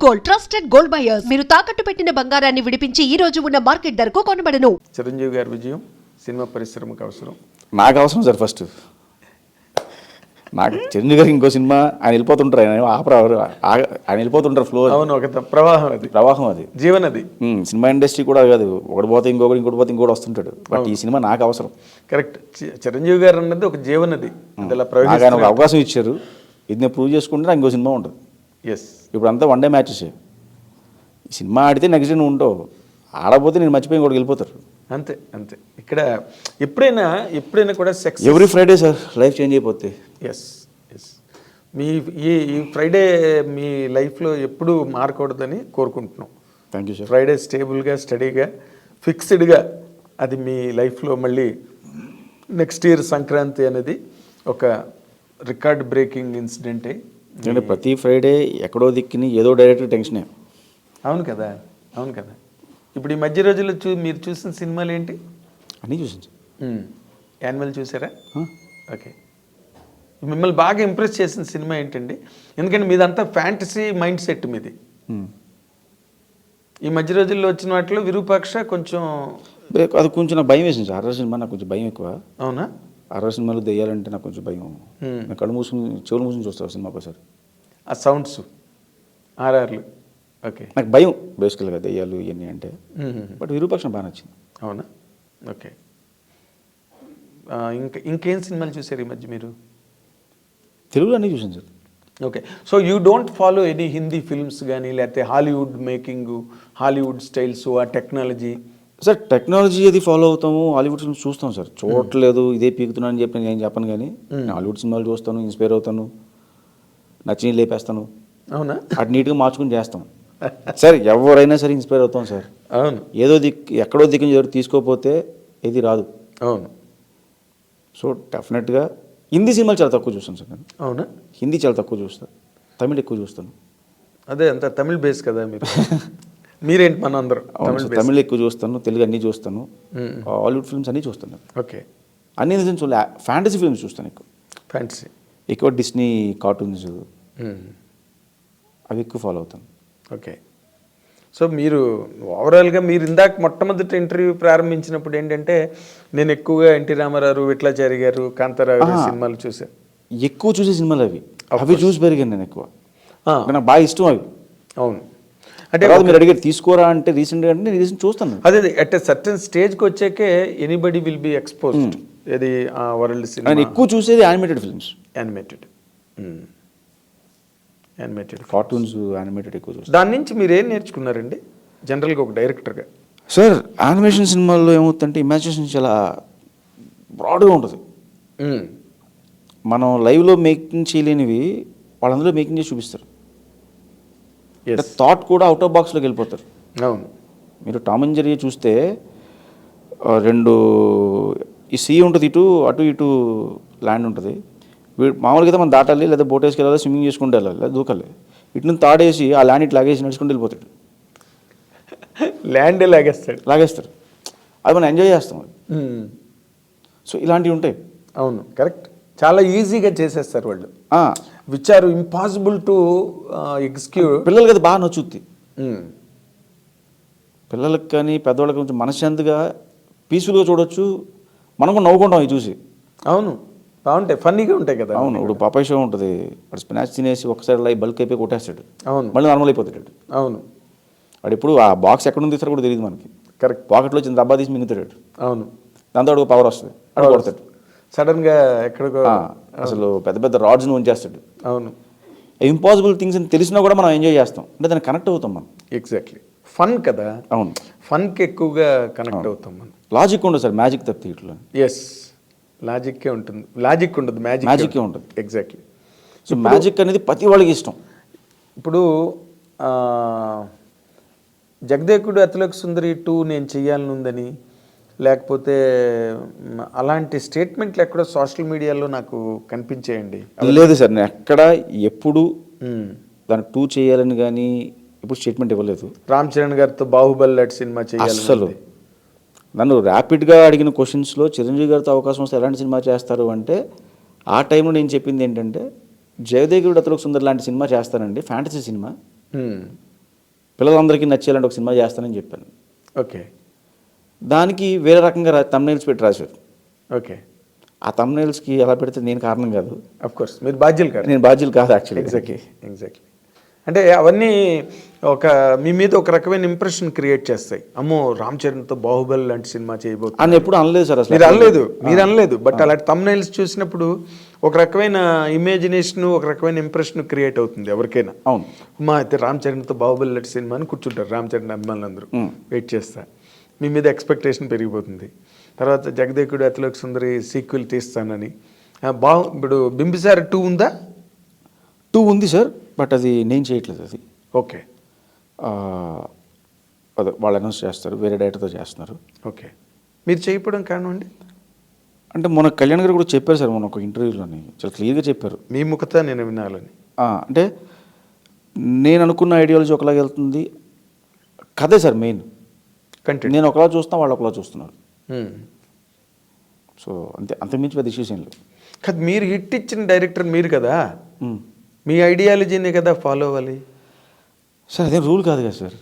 Gold, trusted gold buyers. మీరు తాకట్టు పెట్టిన బంగారాన్ని విడిపించి ఈ రోజు ఉన్న మార్కెట్ ధరకు కొనబడను. చిరంజీవి గారి విజయం సినిమా పరిశ్రమకు అవసరం. నాకు అవసరం సార్. ఫస్ట్ నాకు చిరంజీవి గారికి ఇంకో సినిమా ఆయన వెళ్ళిపోతుంటారు, ఆయన వెళ్ళిపోతుంటారు ఫ్లో. అవును, ఒక ప్రవాహం అది జీవనది. సినిమా ఇండస్ట్రీ కూడా కాదు, ఒకటి పోతే ఇంకోటి పోతే ఇంకోటి వస్తుంటాడు. బట్ ఈ సినిమా నాకు అవసరం. కరెక్ట్. చిరంజీవి గారు అన్నది ఒక జీవనది. ఆయన ఒక అవకాశం ఇచ్చారు, ఇది నేను ప్రూవ్ చేసుకుంటే నాకు ఇంకో సినిమా ఉంటుంది. ఎస్. ఇప్పుడు అంతా వన్ డే మ్యాచెస్. ఈ సినిమా ఆడితే నెక్స్ట్ డే నువ్వు ఉంటావు, ఆడపోతే నేను మర్చిపోయి ఇంకోటి వెళ్ళిపోతారు. అంతే అంతే. ఇక్కడ ఎప్పుడైనా కూడా sex every Friday sir life change అయిపోతే. Yes yes. మీ ఈ ఫ్రైడే మీ లైఫ్లో ఎప్పుడూ మారకూడదని కోరుకుంటున్నాం. Thank you sir. ఫ్రైడే స్టేబుల్గా, స్టడీగా, ఫిక్స్డ్గా అది మీ లైఫ్లో మళ్ళీ నెక్స్ట్ ఇయర్ సంక్రాంతి అనేది ఒక రికార్డ్ బ్రేకింగ్ ఇన్సిడెంటే. ఎందుకంటే ప్రతి ఫ్రైడే ఎక్కడో దిక్కుని ఏదో డైరెక్టర్ టెన్షనే. అవును కదా, అవును కదా. ఇప్పుడు ఈ మధ్య రోజుల్లో మీరు చూసిన సినిమాలు ఏంటి? అన్నీ చూసాను సార్. యానిమల్ చూసారా? ఓకే. మిమ్మల్ని బాగా ఇంప్రెస్ చేసిన సినిమా ఏంటండి? ఎందుకంటే మీదంతా ఫ్యాంటసీ మైండ్ సెట్ మీది. ఈ మధ్య రోజుల్లో వచ్చిన వాటిలో విరూపాక్ష కొంచెం అది కొంచెం నాకు భయం వేసింది సార్. హర్రర్ సినిమా నాకు కొంచెం భయం ఎక్కువ. అవునా? హర్రర్ సినిమాలు దెయ్యాలంటే నాకు కొంచెం భయం. నేను కళ్ళు మూసుకుని చెవులు మూసుకుని చూస్తాను సినిమా ఒకసారి. ఆ సౌండ్స్, ఆర్ఆర్లు. ఓకే. నాకు భయం బేసికల్గా దెయ్యాలు ఇవన్నీ అంటే. బట్ విరూపాక్షం బాగా నచ్చింది. అవునా? ఓకే. ఇంకేం సినిమాలు చూసారు ఈ మధ్య మీరు? తెలుగులో అన్నీ చూసాను sir. Okay. So you don't follow any Hindi films కానీ, లేకపోతే హాలీవుడ్ మేకింగ్, హాలీవుడ్ స్టైల్స్, ఆ టెక్నాలజీ? సార్ టెక్నాలజీ అది ఫాలో అవుతాము, హాలీవుడ్ సినిమాస్ చూస్తాం సార్. చూడట్లేదు ఇదే పీకుతున్నాను అని చెప్పి నేను చెప్పను, కానీ హాలీవుడ్ సినిమాలు చూస్తాను, ఇన్స్పైర్ అవుతాను, నచ్చి లేపేస్తాను. అవునా? అటు నీట్గా మార్చుకుని చేస్తాం సార్. ఎవరైనా సరే ఇన్స్పైర్ అవుతాం సార్. అవును. ఏదో ఎక్కడో దిక్కు ఎవరు తీసుకోకపోతే ఇది రాదు. అవును. సో డెఫినెట్గా హిందీ సినిమాలు చాలా తక్కువ చూస్తాను సార్ నేను. అవునా? హిందీ చాలా తక్కువ చూస్తాను, తమిళ్ ఎక్కువ చూస్తాను. అదే అంత తమిళ్ బేస్ కదా మీరు. మీరేంటి మన అందరూ తమిళ్ ఎక్కువ చూస్తాను, తెలుగు అన్నీ చూస్తాను, హాలీవుడ్ ఫిల్మ్స్ అన్నీ చూస్తాను. ఓకే. అన్ని చూడలే, ఫ్యాంటసీ ఫిల్మ్స్ చూస్తాను ఎక్కువ. ఫ్యాంటసీ ఎక్కువ డిస్నీ కార్టూన్స్ అవి ఎక్కువ ఫాలో అవుతాను. ఓకే. సో మీరు ఓవరాల్గా మీరు ఇందాక మొట్టమొదటి ఇంటర్వ్యూ ప్రారంభించినప్పుడు ఏంటంటే నేను ఎక్కువగా ఎన్టీ రామారావు, విట్లాచారి గారు, కాంతారావు గారి సినిమాలు చూసాను. ఎక్కువ చూసే సినిమాలు అవి చూసి పెరిగాను నేను ఎక్కువ. నాకు బాగా ఇష్టం అవి. అవును. అంటే మీరు అడిగారు తీసుకోరా అంటే రీసెంట్గా అంటే నేను రీసెంట్ చూస్తాను. అదే అట్ ఎ సర్టన్ స్టేజ్కి వచ్చాకే ఎనీబడి విల్ బి ఎక్స్పోజ్డ్. ఇది వరల్డ్ సినిమా. నేను ఎక్కువ చూసేది animated films. Animated cartoons, animated ఎక్కువ చూస్తాను. దాని నుంచి మీరు ఏం నేర్చుకున్నారండి జనరల్గా ఒక డైరెక్టర్గా? సార్ యానిమేషన్ సినిమాల్లో ఏమవుతుందంటే ఇమాజినేషన్ చాలా బ్రాడ్గా ఉంటుంది. మనం లైవ్లో మేకింగ్ చేయలేనివి వాళ్ళందరూ మేకింగ్ చేసి చూపిస్తారు. థాట్ కూడా అవుట్ ఆఫ్ బాక్స్లోకి వెళ్ళిపోతారు. అవును. మీరు టామ్ అండ్ జెర్రీ చూస్తే రెండు ఈ సీ ఉంటుంది, అటు ఇటు ల్యాండ్ ఉంటుంది. మామూలుగా అయితే మనం దాటాలి, లేదా బోట్ వేసుకెళ్ళాలి, స్విమ్మింగ్ చేసుకుంటూ వెళ్ళాలి, లేదా దూకాలి. ఇటు నుంచి తాడేసి ఆ ల్యాండ్ ఇటు లాగేసి నడుచుకుంటూ వెళ్ళిపోతాడు. ల్యాండ్ లాగేస్తారు. అది మనం ఎంజాయ్ చేస్తాం. సో ఇలాంటివి ఉంటాయి. అవును, కరెక్ట్. చాలా ఈజీగా చేసేస్తారు వాళ్ళు, which are impossible to execute. పిల్లలకి అది బాగా నచ్చుద్ది. పిల్లలకి కానీ పెద్దవాళ్ళకి కొంచెం మనశ్శాంతిగా పీస్ఫుల్గా చూడొచ్చు. మనం కూడా నవ్వుకుంటాం అవి చూసి. అవును, బాగుంటాయి, ఫన్నీగా ఉంటాయి కదా. అవును. ఇప్పుడు పాపాయ్ షో ఉంటుంది, వాడు స్పినాచ్ తినేసి ఒకసారి అలా బల్క్ అయిపోయి కొట్టేస్తాడు. అవును. మళ్ళీ నార్మల్ అయిపోతాడు. అవును. వాడు ఇప్పుడు ఆ బాక్స్ ఎక్కడ ఉంది కూడా తెలియదు మనకి. కరెక్ట్. పాకెట్లో వచ్చిన డబ్బా తీసి మింగుతాడు. అవును. దాంతో వాడికి పవర్ వస్తుంది, అక్కడ కొడతాడు సడన్గా ఎక్కడికో. అసలు పెద్ద పెద్ద రాడ్స్ని ఉంచేస్తాడు. అవును. ఇంపాసిబుల్ థింగ్స్ అని తెలిసినా కూడా మనం ఎంజాయ్ చేస్తాం, అంటే దాన్ని కనెక్ట్ అవుతాం మనం. ఎగ్జాక్ట్లీ. ఫన్ కదా. అవును, ఫన్కి ఎక్కువగా కనెక్ట్ అవుతాం మనం. లాజిక్ ఉండదు సార్, మ్యాజిక్ తప్పితే ఇట్లా. ఎస్, లాజిక్కే ఉంటుంది. లాజిక్ ఉండదు, మ్యాజిక్కే ఉంటుంది. ఎగ్జాక్ట్లీ. సో మ్యాజిక్ అనేది ప్రతి వాళ్ళకి ఇష్టం. ఇప్పుడు జగదేకుడు అతిలోక సుందరి 2 నేను చెయ్యాలని ఉందని, లేకపోతే అలాంటి స్టేట్మెంట్లు ఎక్కడో సోషల్ మీడియాలో నాకు కనిపించేయండి. లేదు సార్, నేను ఎక్కడ ఎప్పుడు దాన్ని 2 చేయాలని కానీ ఎప్పుడు స్టేట్మెంట్ ఇవ్వలేదు. రామ్ చరణ్ గారితో బాహుబలి లాంటి సినిమా చేయాలి. అసలు నన్ను ర్యాపిడ్గా అడిగిన క్వశ్చన్స్లో చిరంజీవి గారితో అవకాశం వస్తే ఎలాంటి సినిమా చేస్తారు అంటే, ఆ టైంలో నేను చెప్పింది ఏంటంటే జగదేకుడు అతిలోక సుందరి లాంటి సినిమా చేస్తానండి, ఫ్యాంటసీ సినిమా. పిల్లలందరికీ నచ్చేయాలంటే ఒక సినిమా చేస్తానని చెప్పాను. ఓకే దానికి వేరే రకంగా తమ్నైల్స్ పెట్టి రాశారు. ఓకే. ఆ తమ్నైల్స్కి ఎలా పెడితే నేను కారణం కాదు, అఫ్ కోర్స్ మీరు బాధ్యులు కాదు. నేను బాధ్యులు కాదు యాక్చువల్లీ. ఎగ్జాక్ట్లీ. అంటే అవన్నీ మీ మీద ఒక రకమైన ఇంప్రెషన్ క్రియేట్ చేస్తాయి. అమ్మో రామ్ చరణ్తో బాహుబలి లాంటి సినిమా చేయబోతుంది అని ఎప్పుడు అనలేదు సార్ అసలు. మీరు అనలేదు. బట్ అలాంటి తమ్నైల్స్ చూసినప్పుడు ఒక రకమైన ఇమాజినేషన్, ఒక రకమైన ఇంప్రెషన్ క్రియేట్ అవుతుంది ఎవరికైనా. అవును. మా అయితే రామ్ చరణ్తో బాహుబలి లాంటి సినిమా అని కూర్చుంటారు రామ్ చరణ్ అభిమానులు అందరూ వెయిట్ చేస్తా. మీ మీద ఎక్స్పెక్టేషన్ పెరిగిపోతుంది. తర్వాత జగదేకుడు అతిలోక సుందరి సీక్వెల్ తీస్తానని. ఇప్పుడు బింబిసార 2 ఉందా? 2 ఉంది సార్, బట్ అది నేను చేయట్లేదు. అది ఓకే. అదే వాళ్ళు అనౌన్స్ చేస్తారు, వేరే డైరెక్టర్తో చేస్తున్నారు. ఓకే. మీరు చేయకపోవడం కారణం అండి? అంటే మొన్న కళ్యాణ్ గారు కూడా చెప్పారు సార్, మొన్న ఒక ఇంటర్వ్యూలోని చాలా క్లియర్గా చెప్పారు. మీ ముఖత నేను వినాలని. అంటే నేను అనుకున్న ఐడియాలజీ ఒకలాగా వెళ్తుంది, కథే సార్ మెయిన్ కంటెంట్. నేను ఒకలా చూస్తున్నా, వాళ్ళు ఒకలా చూస్తున్నారు. సో అంతకుమించి పెద్ద ఇష్యూస్ ఏం లేదు. కదా మీరు హిట్ ఇచ్చిన డైరెక్టర్ మీరు కదా, మీ ఐడియాలజీనే కదా ఫాలో అవ్వాలి సార్. అదేం రూల్ కాదు కదా సార్.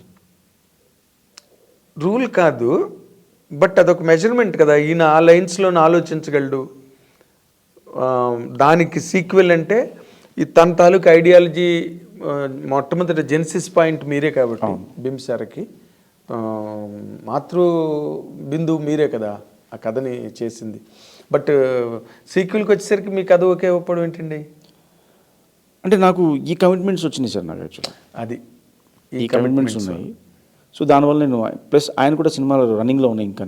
రూల్ కాదు, బట్ అదొక మెజర్మెంట్ కదా. ఈయన ఆ లైన్స్లో ఆలోచించగలడు, దానికి సీక్వెల్ అంటే ఈ తన తాలూకు ఐడియాలజీ మొట్టమొదటి జెన్సిస్ పాయింట్ మీరే కాబట్టి బింబిసారకి మాతృ బిందువు మీరే కదా ఆ కథని చేసింది. బట్ సీక్వెల్కి వచ్చేసరికి మీ కథ ఓకే అవ్వడం ఏంటండి? అంటే నాకు ఈ కమిట్మెంట్స్ వచ్చినాయి సార్. నాకు యాక్చువల్లీ అది ఈ కమిట్మెంట్స్ ఉన్నాయి. సో దానివల్ల నేను ప్లస్ ఆయన కూడా సినిమాలు రన్నింగ్లో ఉన్నాయి. ఇంకా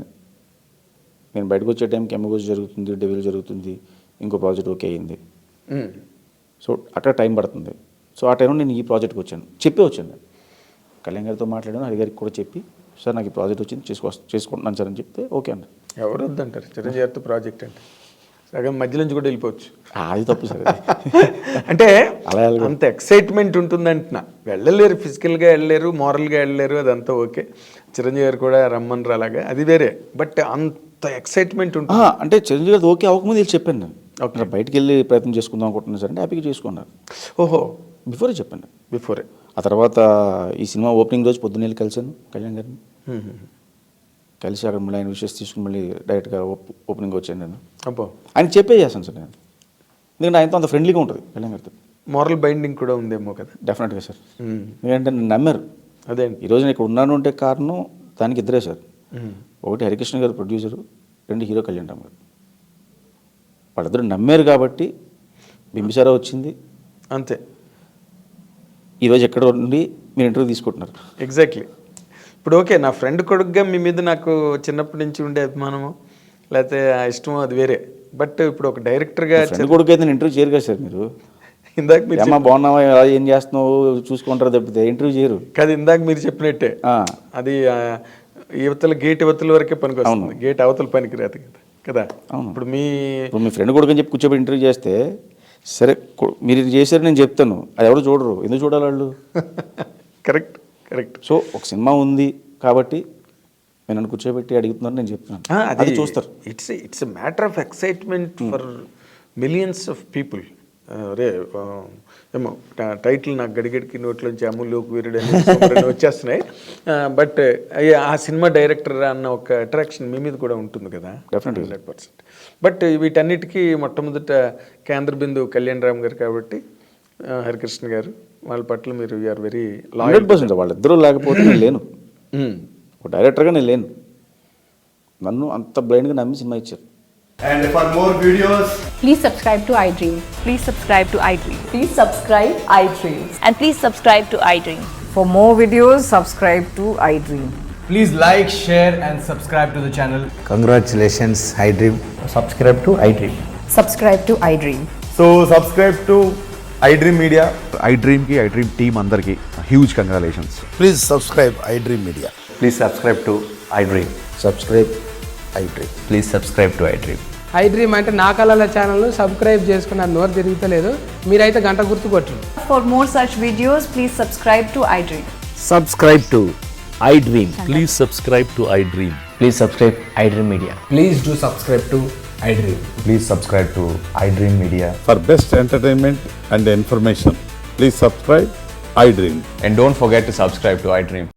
నేను బయటకు వచ్చే టైంకి ఎమ్మగోజ్ జరుగుతుంది, డెవిల్ జరుగుతుంది, ఇంకో ప్రాజెక్ట్ ఓకే అయింది. సో అక్కడ టైం పడుతుంది. సో ఆ టైంలో నేను ఈ ప్రాజెక్ట్కి వచ్చాను, చెప్పి వచ్చాను. నేను కళ్యాణ్ గారితో మాట్లాడాను, హరిగారికి కూడా చెప్పి సార్ నాకు ఈ ప్రాజెక్ట్ వచ్చింది చేసుకుంటున్నాను సార్ అని చెప్తే ఓకే అన్న. ఎవరు వద్దంటారు చిరంజీవి గారితో ప్రాజెక్ట్ అంటే? సగం మధ్య నుంచి కూడా వెళ్ళిపోవచ్చు. అది తప్పు సార్. అంటే అలా అంత ఎక్సైట్మెంట్ ఉంటుంది అంటున్నా. వెళ్ళలేరు, ఫిజికల్గా వెళ్ళలేరు, మారల్గా వెళ్ళలేరు, అదంతా ఓకే. చిరంజీవి గారు కూడా రమ్మని అలాగా అది వేరే. బట్ అంత ఎక్సైట్మెంట్ ఉంటుంది అంటే చిరంజీవి గారు ఓకే అవ్వకముందు వెళ్ళి చెప్పాను నేను. ఓకే బయటికి వెళ్ళి ప్రయత్నం చేసుకుందాం అనుకుంటున్నాను సార్ అంటే హ్యాపీగా చేసుకున్నారు. ఓహో బిఫోరే చెప్పాను. బిఫోరే. ఆ తర్వాత ఈ సినిమా ఓపెనింగ్ రోజు పొద్దున్న వెళ్ళి కలిశాను కళ్యాణ్ గారిని. కలిసి అక్కడ మళ్ళీ ఆయన విషయస్ తీసుకుని మళ్ళీ డైరెక్ట్గా ఓపెనింగ్ వచ్చాను నేను. అబ్బో ఆయన చెప్పే చేస్తాను సార్ నేను, ఎందుకంటే ఆయనతో అంత ఫ్రెండ్లీగా ఉంటుంది కళ్యాణ్ గారితో. మారల్ బైండింగ్ కూడా ఉందేమో కదా. డెఫినెట్గా సార్. ఎందుకంటే నేను నమ్మారు. అదే ఈరోజు నేను ఇక్కడ ఉన్నాను అంటే కారణం దానికి ఇద్దరే సార్. ఒకటి హరికృష్ణ గారు ప్రొడ్యూసరు, 2 హీరో కళ్యాణ్ రామ్ గారు. వాళ్ళిద్దరు నమ్మారు కాబట్టి బింబిసారా వచ్చింది. అంతే. ఈరోజు ఎక్కడ ఉండి మీరు ఇంటర్వ్యూ తీసుకుంటున్నారు. ఎగ్జాక్ట్లీ. ఇప్పుడు ఓకే నా ఫ్రెండ్ కొడుకుగా మీ మీద నాకు చిన్నప్పటి నుంచి ఉండే అభిమానము లేకపోతే ఇష్టమో అది వేరే. బట్ ఇప్పుడు ఒక డైరెక్టర్గా ఫ్రెండ్ కొడుకు అయితే ఇంటర్వ్యూ చేయరు కదా సార్ మీరు. ఇందాక మీరు ఏమన్నా బాగున్నావా, ఏం చేస్తున్నావు చూసుకుంటారు తప్పితే ఇంటర్వ్యూ చేయరు కదా. ఇందాక మీరు చెప్పినట్టే అది యువతల గేట్ యువతల వరకే పనికి వస్తుంది, గేట్ అవతల పనికి రాదు కదా. ఇప్పుడు మీ ఫ్రెండ్ కొడుకు అని చెప్పి కూర్చోబెట్టి ఇంటర్వ్యూ చేస్తే సరే మీరు ఇది చేశారు నేను చెప్తాను, అది ఎవరు చూడరు, ఎందుకు చూడాలి వాళ్ళు? Correct correct. సో ఒక సినిమా ఉంది కాబట్టి నేను నన్ను కూర్చోబెట్టి అడుగుతున్నాను, నేను చెప్తున్నాను, అది చూస్తారు. It's matter of excitement for millions of people. రే ఏమో టైటిల్ నాకు గడిగడికి నోట్లోంచి అమూల్యోకి వీరుడు అని వచ్చేస్తున్నాయి. బట్ ఆ సినిమా డైరెక్టర్ అన్న ఒక అట్రాక్షన్ మీ మీద కూడా ఉంటుంది కదా. డెఫినెట్లీ 100%. బట్ వీటన్నిటికీ మొట్టమొదట కేంద్ర బిందువు కళ్యాణ్ రామ్ గారు కాబట్టి హరికృష్ణ గారు వాళ్ళ పట్ల మీరు యూఆర్ వెరీ 100%. వాళ్ళిద్దరూ లేకపోతే నేను లేను, ఒక డైరెక్టర్గా నేను లేను. నన్ను అంత బ్లైండ్గా నమ్మి సినిమా ఇచ్చారు. And for more videos, please subscribe to iDream. Please subscribe to iDream. Please subscribe iDream. And please subscribe to iDream. For more videos, subscribe to iDream. please like, share and subscribe to the channel. Congratulations, iDream. Subscribe to iDream. Subscribe to iDream. So subscribe to iDream Media. iDream ki iDream team andarki huge congratulations. Please subscribe iDream Media. Please subscribe to iDream. Subscribe iDream. Please subscribe to iDream. iDream అంటే నా కళల channel subscribe చేసుకున్న నోరు తిరుగుతలేదు, మీరైతే గంట గుర్తు కొట్టండి. For more such videos, please subscribe to iDream. Subscribe to iDream. Please subscribe to iDream. Please subscribe iDream Media. Please do subscribe to iDream. Please subscribe to iDream Media. For best entertainment and information, please subscribe iDream. And don't forget to subscribe to iDream.